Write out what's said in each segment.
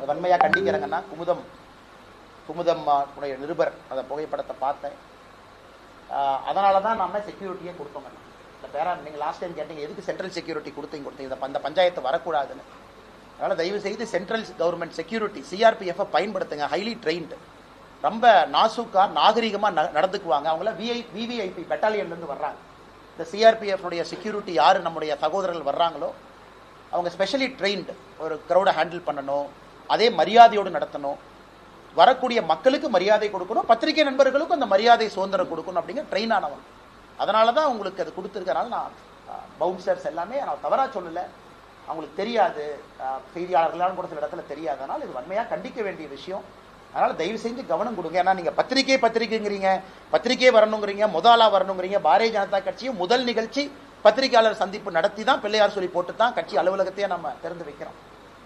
வன்மையா கண்டிக்கிறேங்கன்னா குமுதம் நிருபர் அந்த புகைப்படத்தை பார்த்தேன். அதனாலதான் நம்ம செக்யூரிட்டியே கொடுத்தோம். நீங்க லாஸ்ட் டைம் கேட்டீங்க எதுக்கு சென்ட்ரல் செக்யூரிட்டி கொடுத்தீங்க அந்த பஞ்சாயத்து வரக்கூடாதுன்னு. அதனால தயவு செய்து சென்ட்ரல் கவர்மெண்ட் செக்யூரிட்டி சிஆர்பிஎஃப் பயன்படுத்துங்க. ஹைலி ட்ரெயின்டு, ரொம்ப நாசூக்கா நாகரிகமா நடந்துக்குவாங்க. அவங்கள விவிஐபி பெட்டாலியன்ல இருந்து வர்றாங்க. இந்த சிஆர்பிஎஃப் செக்யூரிட்டி யாரு நம்முடைய சகோதரர்கள் வர்றாங்களோ அவங்க ஸ்பெஷலி ட்ரெயின்டு. ஒரு கிரௌடை ஹேண்டில் பண்ணணும், அதே மரியாதையோடு நடத்தணும், வரக்கூடிய மக்களுக்கு மரியாதை கொடுக்கணும், பத்திரிகை நண்பர்களுக்கும் அந்த மரியாதை சுதந்திரம் கொடுக்கணும் அப்படிங்கிற ட்ரெயின் ஆனவங்க. அதனாலதான் உங்களுக்கு அது கொடுத்துருக்கனால நான் பவுன்சர்ஸ் எல்லாமே நான் தவறா சொல்லலை, அவங்களுக்கு தெரியாது, செய்தியாளர்களாலும் கூட சில இடத்துல தெரியாதனால இது வன்மையா கண்டிக்க வேண்டிய விஷயம். அதனால தயவு செஞ்சு கவனம் கொடுங்க. ஏன்னா நீங்க பத்திரிகைங்கிறீங்க, பத்திரிகை வரணுங்கிறீங்க, முதலா வரணுங்கிறீங்க. பாரதிய ஜனதா கட்சியும் முதல் நிகழ்ச்சி பத்திரிகையாளர் சந்திப்பு நடத்தி தான் பிள்ளையார் சொல்லி போட்டு தான் கட்சி அலுவலகத்தையே நம்ம திறந்து வைக்கிறோம்.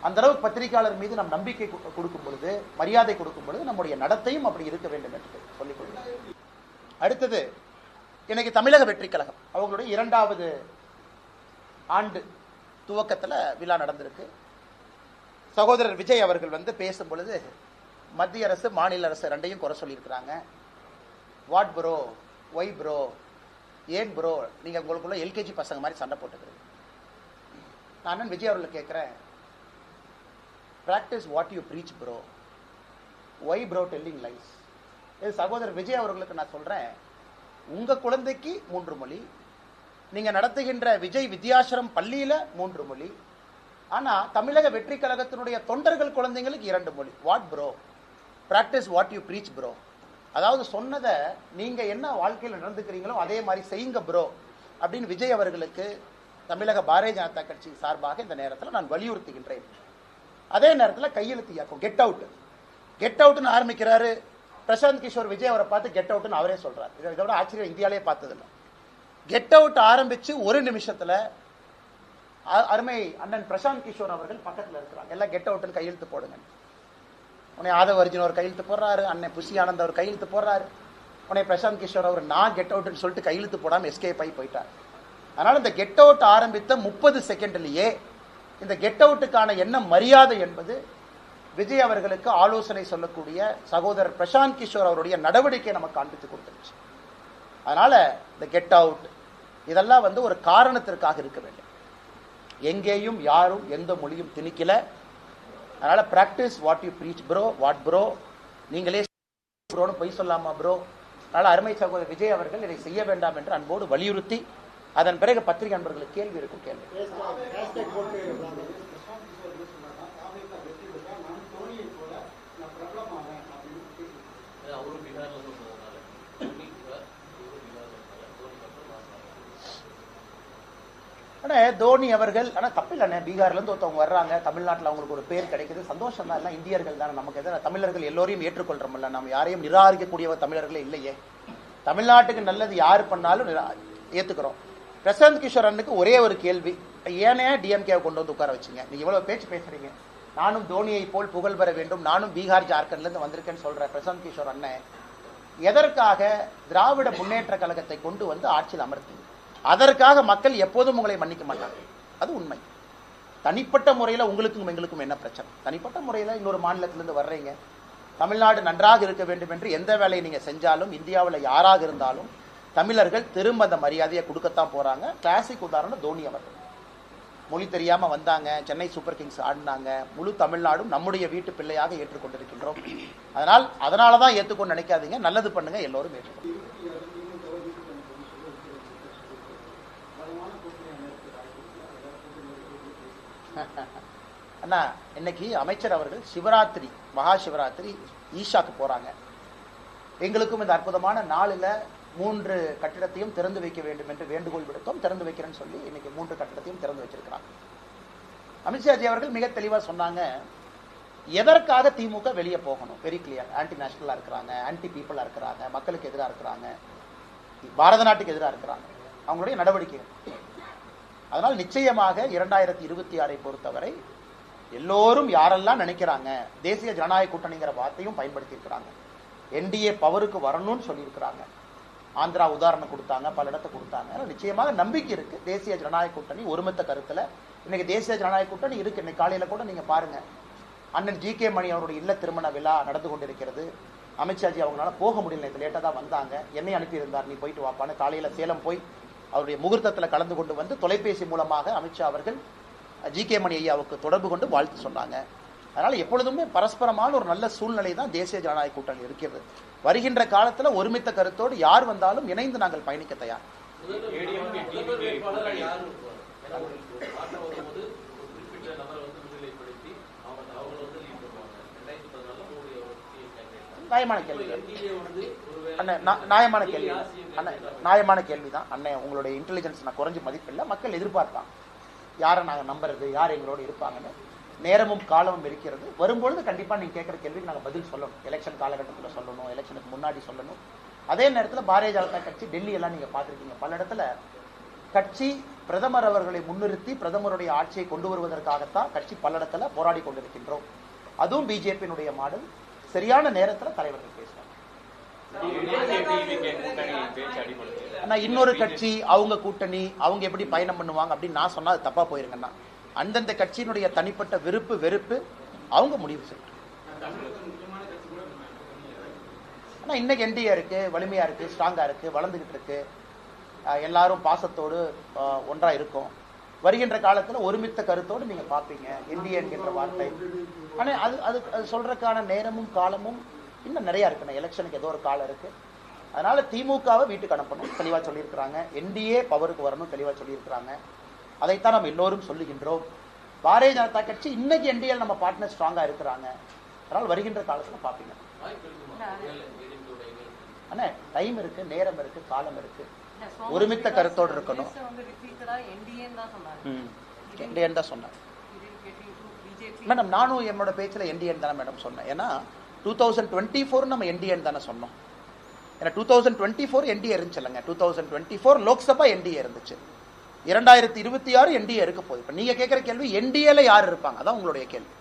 அந்த அளவுக்கு பத்திரிகையாளர் மீது நம் நம்பிக்கை கொடுக்கும் பொழுது, மரியாதை கொடுக்கும் பொழுது நம்முடைய நடத்தையும் அப்படி இருக்க வேண்டும் என்று சொல்லிக் கொள்கிறேன். அடுத்தது இன்னைக்கு தமிழக வெற்றி கழகம் அவங்களுடைய 2வது ஆண்டு துவக்கத்துல விழா நடந்திருக்கு. சகோதரர் விஜய் அவர்கள் பேசும் பொழுது மத்திய அரசு மாநில அரசு ரெண்டையும் குறை சொல்லியிருக்கிறாங்க. வாட் ப்ரோ, ஒய் ப்ரோ, ஏன் ப்ரோ, நீங்க உங்களுக்குள்ள எல்கேஜி பசங்க மாதிரி சண்டை போட்டுக்கிறீங்க. நான் விஜய் அவர்களை கேட்கிறேன், practice what you preach bro, why bro telling lies. இது சகோதரர் விஜய் அவர்களுக்கு நான் சொல்றேன், உங்க குழந்தைக்கு 3 மொழி, நீங்க நடத்துகின்ற விஜய் வித்யாசிரம் பள்ளியில 3 மொழி, ஆனா தமிழக வெற்றி கழகத்தினுடைய தொண்டர்கள் குழந்தைங்களுக்கு 2 மொழி. What bro, practice what you preach bro. அதாவது சொன்னதை நீங்க என்ன வாழ்க்கையில் நடந்துக்கிறீங்களோ அதே மாதிரி செய்யுங்க ப்ரோ அப்படின்னு விஜய் அவர்களுக்கு தமிழக பாரதிய ஜனதா கட்சி சார்பாக இந்த நேரத்தில் நான் வலியுறுத்துகின்றேன். அதே நேரத்தில் கையெழுத்து இயக்கம் கெட் அவுட், கெட் அவுட்னு ஆரம்பிக்கிறாரு. பிரசாந்த் கிஷோர் விஜய் அவரை பார்த்து கெட் அவுட்னு அவரே சொல்றாரு. இதை விட ஆச்சரியம் இந்தியாலே பார்த்ததில்லை. கெட் அவுட் ஆரம்பிச்சு ஒரு நிமிஷத்துல அருமை அண்ணன் பிரசாந்த் கிஷோர் அவர்கள் பக்கத்தில் இருக்கிறாங்க. எல்லாம் கெட் அவுட்னு கையெழுத்து போடுங்க. உன்னை ஆதவ அர்ஜுன் அவர் கையெழுத்து போடுறாரு, அண்ணன் புசி ஆனந்த் அவர் கையெழுத்து போடுறாரு. உன்னை பிரசாந்த் கிஷோர் அவர் நான் கெட் அவுட்னு சொல்லிட்டு கையெழுத்து போடாமல் எஸ்கேப் ஆகி போயிட்டார். அதனால இந்த கெட் அவுட் ஆரம்பித்த 30 செகண்ட்லயே இந்த கெட் அவுட்டுக்கான என்ன மரியாதை என்பது விஜய் அவர்களுக்கு ஆலோசனை சொல்லக்கூடிய சகோதரர் பிரசாந்த் கிஷோர் அவருடைய நடவடிக்கை நமக்கு காண்பித்து கொடுத்துருச்சு. அதனால இந்த கெட் அவுட் இதெல்லாம் ஒரு காரணத்திற்காக இருக்க வேண்டும். எங்கேயும் யாரும் எந்த மொழியும் திணிக்கல. அதனால practice what you preach bro, what bro, நீங்களே ப்ரோன்னு பொய் சொல்லாமா ப்ரோ. அதனால அருமை சகோதரர் விஜய் அவர்கள் இதை செய்ய வேண்டாம் என்று அன்போடு வலியுறுத்தி, அதன் பிறகு பத்திரிகை நண்பர்களுக்கு கேள்வி இருக்கும். கேள்வி தோனி அவர்கள், ஆனா தப்பில்லை, பீகார்ல இருந்து ஒருத்தவங்க வர்றாங்க, தமிழ்நாட்டில் அவங்களுக்கு ஒரு பேர் கிடைக்குது, சந்தோஷம் தான். எல்லாம் இந்தியர்கள் தானே, நமக்கு எதாவது தமிழர்கள் எல்லோரையும் ஏற்றுக்கொள்றோம்ல, நம்ம யாரையும் நிராகரிக்கக்கூடியவர் தமிழர்களே இல்லையே. தமிழ்நாட்டுக்கு நல்லது யாரு பண்ணாலும் ஏத்துக்கிறோம். பிரசாந்த் கிஷோர் அண்ணுக்கு ஒரே ஒரு கேள்வி, ஏனே டிஎம்கே கொண்டு வந்து உட்கார வச்சுங்க, நீங்க இவ்வளவு பேச்சு பேசுறீங்க, நானும் தோனியை போல் புகழ் பெற வேண்டும், நானும் பீகார் ஜார்க்கண்ட்ல இருந்து வந்திருக்கேன்னு சொல்ற பிரசாந்த் கிஷோர் அண்ணன் எதற்காக திராவிட முன்னேற்ற கழகத்தை கொண்டு வந்து ஆட்சியில் அமர்த்தீங்க? அதற்காக மக்கள் எப்போதும் உங்களை மன்னிக்க மாட்டாங்க, அது உண்மை. தனிப்பட்ட முறையில் உங்களுக்கும் எங்களுக்கும் என்ன பிரச்சனை? தனிப்பட்ட முறையில் இன்னொரு மாநிலத்திலிருந்து வர்றீங்க, தமிழ்நாடு நன்றாக இருக்க வேண்டும் என்று எந்த வேலையை நீங்க செஞ்சாலும், இந்தியாவில் யாராக இருந்தாலும் தமிழர்கள் திரும்ப அந்த மரியாதையை கொடுக்கத்தான் போறாங்க. கிளாசிக் உதாரணம் தோனி அவர்கள். மொழி தெரியாம வந்தாங்க, சென்னை சூப்பர் கிங்ஸ் ஆடினாங்க, முழு தமிழ்நாடும் நம்முடைய வீட்டு பிள்ளையாக ஏற்றுக்கொண்டிருக்கின்றோம். அதனாலதான் ஏற்றுக்கொண்டு நினைக்காதீங்க, நல்லது பண்ணுங்க, எல்லோரும் ஏற்றுக்கொண்டு. அண்ணா, இன்னைக்கு அமைச்சர் அவர்கள் சிவராத்திரி, மகா சிவராத்திரி ஈஷாக்கு போறாங்க. எங்களுக்கும் இந்த அற்புதமான நாளில் 3 கட்டிடத்தையும் திறந்து வைக்க வேண்டும் என்று வேண்டுகோள் விடுத்தோம். திறந்து வைக்கிறேன்னு சொல்லி இன்னைக்கு 3 கட்டிடத்தையும் திறந்து வச்சிருக்கிறாங்க. அமித்ஷாஜி அவர்கள் மிக தெளிவா சொன்னாங்க, எதற்காக திமுக வெளியே போகணும், வெரி கிளியர். ஆன்டி நேஷனலா இருக்கிறாங்க, ஆன்டி பீப்புளா இருக்கிறாங்க, மக்களுக்கு எதிராக இருக்கிறாங்க, பாரத நாட்டுக்கு எதிராக இருக்கிறாங்க, அவங்களுடைய நடவடிக்கை. அதனால் நிச்சயமாக 2026 பொறுத்தவரை எல்லோரும் யாரெல்லாம் நினைக்கிறாங்க, தேசிய ஜனநாயக கூட்டணிங்கிற வார்த்தையும் பயன்படுத்தி இருக்கிறாங்க, என்டிஏ பவருக்கு வரணும்னு சொல்லி இருக்கிறாங்க. ஆந்திரா உதாரணம் கொடுத்தாங்க, பல இடத்தை கொடுத்தாங்க. நிச்சயமாக நம்பிக்கை இருக்கு, தேசிய ஜனநாயக கூட்டணி ஒருமித்த கருத்துல இன்னைக்கு தேசிய ஜனநாயக கூட்டணி இருக்கு. இன்னைக்கு காலையில கூட நீங்க பாருங்க, அண்ணன் ஜி.கே. மணி அவருடைய இல்ல திருமண விழா நடந்து கொண்டிருக்கிறது. அமித்ஷாஜி அவங்களால போக முடியல, லேட்டாக தான் வந்தாங்க. என்னை அனுப்பியிருந்தார், நீ போயிட்டு வாப்பான்னு. காலையில சேலம் போய் அவருடைய முகூர்த்தத்தில் கலந்து கொண்டு வந்து தொலைபேசி மூலமாக அமித்ஷா அவர்கள் ஜி.கே. மணி ஐயாவுக்கு தொடர்பு கொண்டு வாழ்த்து சொன்னாங்க. அதனால எப்பொழுதுமே பரஸ்பரமான ஒரு நல்ல சூழ்நிலை தான் தேசிய ஜனநாயக கூட்டணி இருக்கிறது. வருகின்ற காலத்தில் ஒருமித்த கருத்தோடு யார் வந்தாலும் இணைந்து நாங்கள் பயணிக்க தயார். நியாயமான கேள்வி நியாயமான கேள்வி நியாயமான கேள்விதான் அண்ணன். உங்களுடைய இன்டெலிஜென்ஸ் நான் குறைஞ்சு மதிப்பில்லை. மக்கள் எதிர்பார்ப்பாங்க யாரை நாங்கள் நம்புறது, யார் எங்களோடு இருப்பாங்கன்னு. நேரமும் காலமும் இருக்கிறது. வரும்பொழுது கண்டிப்பாக நீங்கள் கேட்குற கேள்விக்கு நாங்கள் பதில் சொல்லணும். எலெக்ஷன் காலகட்டத்தில் சொல்லணும், எலெக்ஷனுக்கு முன்னாடி சொல்லணும். அதே நேரத்தில் பாரதிய ஜனதா கட்சி டெல்லியெல்லாம் நீங்கள் பார்த்துருக்கீங்க, பல இடத்துல கட்சி பிரதமர் அவர்களை முன்னிறுத்தி பிரதமருடைய ஆட்சியை கொண்டு வருவதற்காகத்தான் கட்சி பல இடத்துல போராடி கொண்டிருக்கின்றோம். அதுவும் பிஜேபியினுடைய மாடல். சரியான நேரத்தில் தலைவர்கள் பேசுவாங்க. இன்னொரு கட்சி அவங்க கூட்டணி அவங்க எப்படி பயணம் பண்ணுவாங்க அப்படின்னு நான் சொன்னா அது தப்பா போயிருங்கன்னா, அந்தந்த கட்சியினுடைய தனிப்பட்ட விருப்பு வெறுப்பு அவங்க முடிவு செய்யும். ஆனா இன்னைக்கு என்டிஏ இருக்கு, வலிமையா இருக்கு, ஸ்ட்ராங்கா இருக்கு, வளர்ந்துகிட்டு இருக்கு. எல்லாரும் பாசத்தோடு ஒன்றா இருக்கும். வருகின்ற காலத்துல ஒருமித்த கருத்தோடு நீங்க பாப்பீங்க என்டிஏ என்கின்ற வார்த்தை. ஆனா அது சொல்றதுக்கான நேரமும் காலமும் இன்னும் நிறைய இருக்கு. எலெக்ஷனுக்கு ஏதோ ஒரு காலம் இருக்கு. அதனால திமுகவை வீட்டுக்கு அனுப்பணும் தெளிவா சொல்லியிருக்கிறாங்க. என்டிஏ பவருக்கு வரணும் தெளிவா சொல்லியிருக்கிறாங்க. அதைத்தான் நம்ம எல்லோரும் சொல்லுகின்றோம். பாரதிய ஜனதா கட்சி இன்னைக்கு என்டிஏ நம்ம பார்ட்னர் ஸ்ட்ராங்கா இருக்கிறாங்க. அதனால வருகின்ற காலத்துல பாப்பீங்க. அண்ணா டைம் இருக்கு, நேரம் இருக்கு, காலம் இருக்கு. ஒருமித்த கருத்தோடு இருக்கணும். என்டிஏன் தான் சொன்னேன் மேடம். நானும் என்னோட பேச்சுல என்டிஏன் தானே மேடம் சொன்னேன். ஏன்னா 2024 நம்ம என்டிஏன் தானே சொன்னோம். ஏன்னா 2024 என்டிஏ இருந்துச்சுல்லங்க. 2024 லோக்சபா என்டிஏ இருந்துச்சு. 2026 என்டிஏ இருக்க போகுது. இப்ப நீங்க கேட்கிற கேள்வி என்டிஏல யார் இருப்பாங்க, அதான் உங்களுடைய கேள்வி.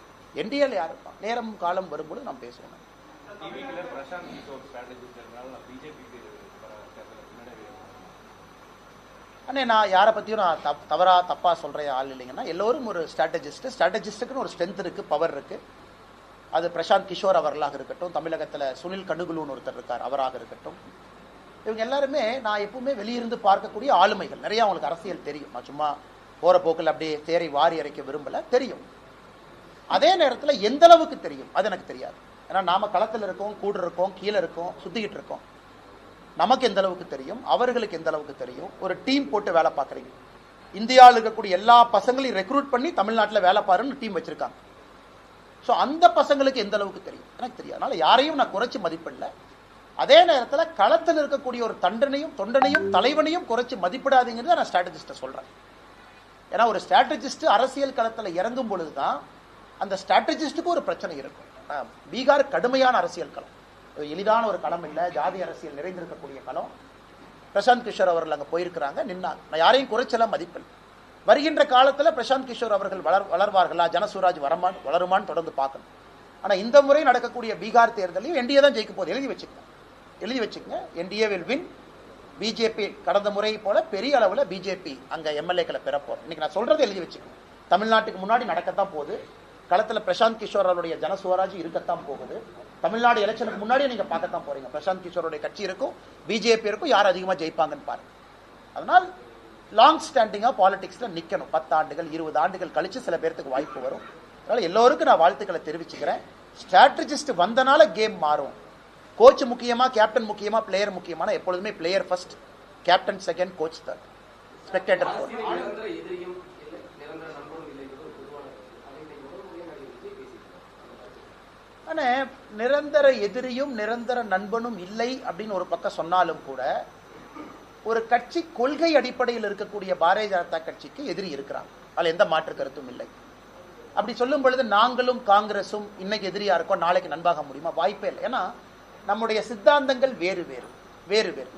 என்டிஏல யார் இருப்பாங்க? நேரம் காலம் வரும்போது நாம் பேசுவோம். அண்ணே நான் யாரை பத்தியும் நான் தப்பா சொல்ற ஆள் இல்லைங்கன்னா, எல்லோரும் ஒரு ஸ்ட்ராட்டஜிஸ்டுக்குன்னு ஒரு ஸ்ட்ரென்த் இருக்கு, பவர் இருக்கு. அது பிரசாந்த் கிஷோர் அவர்களாக இருக்கட்டும், தமிழகத்தில் சுனில் கண்ணுகுலுன்னு ஒருத்தர் இருக்கார் அவராக இருக்கட்டும். இவங்க எல்லாருமே நான் எப்பவுமே வெளியிருந்து பார்க்கக்கூடிய ஆளுமைகள். நிறைய அவங்களுக்கு அரசியல் தெரியும். நான் சும்மா போற போக்கில் அப்படியே தேரை வாரி அரைக்க விரும்பல, தெரியும். அதே நேரத்தில் எந்த அளவுக்கு தெரியும் அது எனக்கு தெரியாது. ஏன்னா நாம களத்தில் இருக்கோம், கூட இருக்கோம், கீழே இருக்கோம், சுத்திக்கிட்டு இருக்கோம். நமக்கு எந்த அளவுக்கு தெரியும், அவர்களுக்கு எந்த அளவுக்கு தெரியும். ஒரு டீம் போட்டு வேலை பார்க்குறீங்க. இந்தியாவில் இருக்கக்கூடிய எல்லா பசங்களையும் ரெக்ரூட் பண்ணி தமிழ்நாட்டில் வேலை பாருன்னு டீம் வச்சிருக்காங்க. ஸோ அந்த பசங்களுக்கு எந்த அளவுக்கு தெரியும் எனக்கு தெரியாது. அதனால யாரையும் நான் குறைச்சி மதிப்பிடல. அதே நேரத்தில் களத்தில் இருக்கக்கூடிய ஒரு தொண்டனையும் தலைவனையும் குறைச்சி மதிப்பிடாதீங்கிறத நான் ஸ்ட்ராட்டஜிஸ்ட்டை சொல்றேன். ஏன்னா ஒரு ஸ்ட்ராட்டஜிஸ்ட் அரசியல் களத்தில் இறங்கும் பொழுதுதான் அந்த ஸ்ட்ராட்டஜிஸ்டுக்கு ஒரு பிரச்சனை இருக்கும். பீகார் கடுமையான அரசியல் களம், எளிதான ஒரு களம் இல்லை. ஜாதி அரசியல் நிறைந்திருக்கக்கூடிய களம். பிரசாந்த் கிஷோர் அவர்கள் அங்கே போயிருக்கிறாங்க, நின்னாங்க. நான் யாரையும் குறைச்சலாம் மதிப்பில். வருகின்ற காலத்தில் பிரசாந்த் கிஷோர் அவர்கள் வளர்வார்களா, ஜனசுராஜ் வளருமான்னு தொடர்ந்து பார்க்கணும். ஆனால் இந்த முறை நடக்கக்கூடிய பீகார் தேர்தலையும் என்டிஏ தான் ஜெயிக்க போகுது. எழுதி வச்சுக்கங்க. NDA will win. பிஜேபி கடந்த முறை போல பெரிய அளவில் பிஜேபி அங்கே எம்எல்ஏக்களை பெறப்போம். இன்னைக்கு நான் சொல்றது எழுதி வச்சுக்கணும். தமிழ்நாட்டுக்கு முன்னாடி நடக்கத்தான் போகுது. களத்தில் பிரசாந்த் கிஷோர் அவருடைய ஜனசுவராஜ் இருக்கத்தான் போகுது. தமிழ்நாடு எலெக்ஷனுக்கு முன்னாடியே நீங்க பார்க்கத்தான் போறீங்க. பிரசாந்த் கிஷோருடைய கட்சி இருக்கும், பிஜேபி இருக்கும், யார் அதிகமாக ஜெயிப்பாங்கன்னு பாருங்க. அதனால் லாங் ஸ்டாண்டிங்கா பாலிடிக்ஸ்ல நிக்கணும். 10 ஆண்டுகள் 20 ஆண்டுகள் கழிச்சு சில பேருக்கு வாய்ப்பு வரும். அதனால எல்லோருக்கும் நான் வாழ்த்துக்களை தெரிவிச்சுக்கிறேன். ஸ்ட்ராட்டஜிஸ்ட் வந்தனால கேம் மாறும். கோச் முக்கியமா, கேப்டன் முக்கியமா, பிளேயர் முக்கியமான எப்பொழுதுமே player first, captain second, coach third, spectator fourth. ஆனா நிரந்தர எதிரியும் நிரந்தர நண்பனும் இல்லை அப்படின்னு ஒரு பக்கம் சொன்னாலும் கூட, ஒரு கட்சி கொள்கை அடிப்படையில் இருக்கக்கூடிய பாரதிய ஜனதா கட்சிக்கு எதிரி இருக்கிறாங்க. அதில் எந்த மாற்று கருத்தும் இல்லை. அப்படி சொல்லும் பொழுது நாங்களும் காங்கிரஸும் இன்னைக்கு எதிரியா இருக்கோம், நாளைக்கு நண்பாக முடியுமா? வாய்ப்பே இல்லை. ஏன்னா நம்முடைய சித்தாந்தங்கள் வேறு வேறு.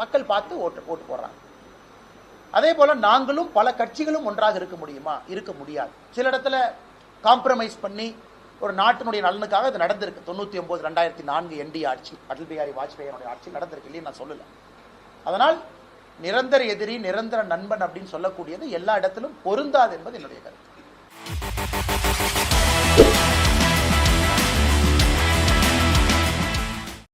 மக்கள் பார்த்து ஓட்டு போடுறாங்க. அதே போல நாங்களும் பல கட்சிகளும் ஒன்றாக இருக்க முடியுமா? இருக்க முடியாது. சில இடத்துல காம்ப்ரமைஸ் பண்ணி ஒரு நாட்டினுடைய நலனுக்காக அது நடந்திருக்கு. 99 2004 என்டி ஆட்சி, அடல் பிஹாரி வாஜ்பேயினுடைய ஆட்சி நடந்திருக்கு இல்லைன்னு நான் சொல்லல. அதனால் நிரந்தர எதிரி நிரந்தர நண்பன் அப்படின்னு சொல்லக்கூடியது எல்லா இடத்திலும் பொருந்தாது என்பது என்னுடைய கருத்து. நன்றி.